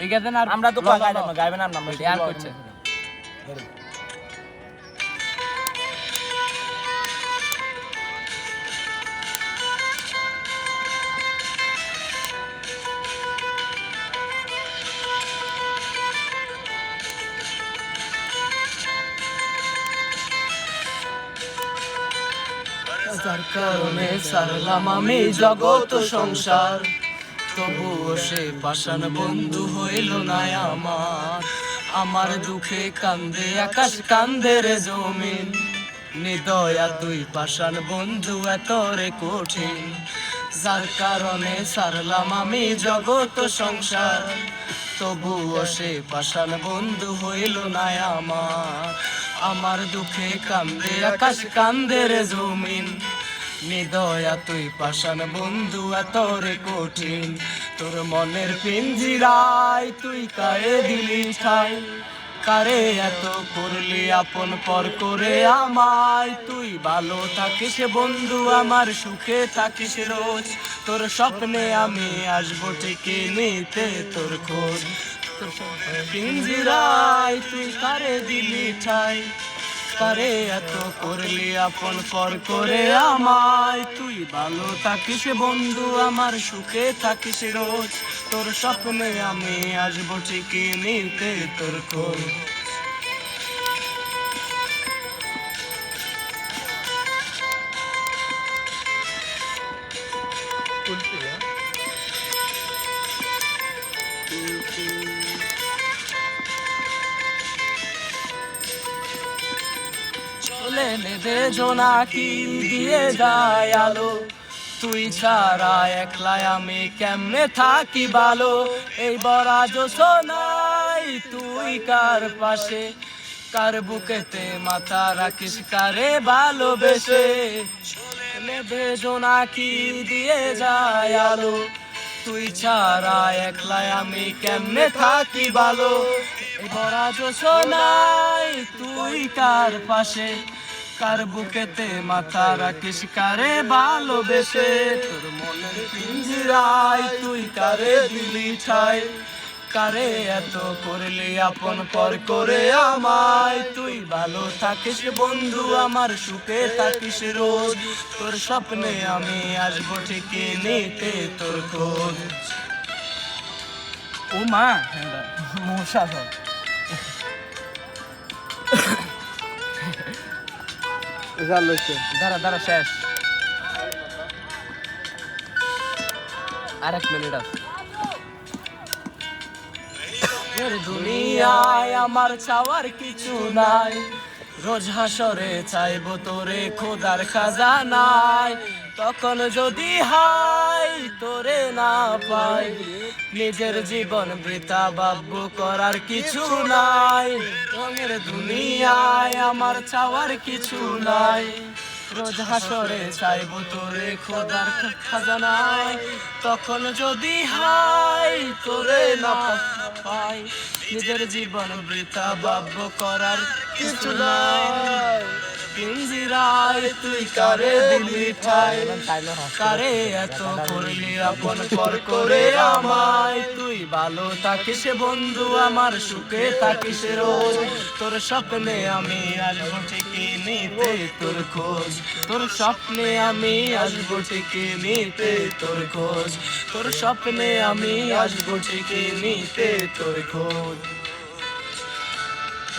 এই গাছেন আর আমরা তো গাইবেন না আমরা ধ্যান করছে যার কারণে সারলাম আমি জগৎ সংসার, তবুও সে পাষাণ বন্ধু হইল না আমার। আমার দুঃখে কান্দে আকাশ, কান্দে রে জমিন, নিদয়া তুই পাষাণ বন্ধু এত রে কঠিন। যার কারণে সারলাম আমি জগৎ সংসার, তবুও সে পাষাণ বন্ধু হইল না আমার। আমার দুঃখে কান্দে আকাশ, কান্দে রে জমিন, নিদয়া তুই পাষাণ বন্ধু এত রে কঠিন। তোর মনের পিঞ্জিরায় তুই কায়ে দিলি ঠাই, কারে এত করলি আপন পর করে আমায়। তুই ভালো থাকিস বন্ধু আমার, সুখে থাকিস রোজ, তোর স্বপ্নে আমি আসবো ঠিকই নিতে তোর খোঁজ। তোর পিঞ্জিরায় তুই কারে দিলি ঠাই, কারে এত করলি আপন পর করে আমায়। তুই ভালো থাকিস বন্ধু আমার, সুখে থাকিস রোজ, তোর স্বপ্নে আমি আসবো ঠিকই নিতে তোর খোঁজ। চলে নেবে জোনাকি দিয়ে যায় আলো, তুই ছাড়া একলাই আমি কেমনে থাকি ভালো। এই বড়া জোছনাই তুই কার পাশে, কার বুকেতে মাথা রাখিস কারে ভালোবেসে। চলে নেবে জোনাকি দিয়ে যায় আলো, তুই ছাড়া একলাই আমি কেমনে থাকি ভালো। এই বড়া জোছনাই তুই কার পাশে, কার বুকেতে মাথা রাখিস কারে ভালোবেসে। তোর মনের পিঞ্জিরায় তুই কারে দিলি ঠাই, কারে এত করলি আপন পর করে আমায়। তুই ভালো থাকিস বন্ধু আমার, সুখে থাকিস রোজ, তোর স্বপ্নে আমি আসবো ঠিকই নিতে তোর খোঁজ। ও মা মশা সব দাঁড়া দাঁড়া শেষ, আর 1 মিনিট আছে। দুনিয়ায় আমার চাওয়ার কিছু নাই, রোজ হাসরে চাইবো তোরে খোদার খাজানায়। তখন যদি হাই তোরে না পাই, নিজের জীবন বৃথা ভাববো করার কিছু নাই। রঙের দুনিয়ায় আমার চাওয়ার কিছু নাই, রোজ হাসরে চাইবো তোরে খোদার খাজানায়। তখন যদি হাই তোরে না পাই, নিজের জীবন বৃথা ভাববো করার কিছু নাই। পিঞ্জিরায় তুই কারে দিলি ঠাই, কারে এত করলি আপন পর করে আমায়। তুই ভালো থাকিস বন্ধু আমার, সুখে থাকিস রোজ, তোর স্বপ্নে আমি আসবো ঠিকই নিতে তোর খোঁজ। তোর স্বপ্নে আমি আসবো ঠিকই নিতে তোর খোঁজ, তোর স্বপ্নে আমি আসবো ঠিকই নিতে তোর খোঁজ।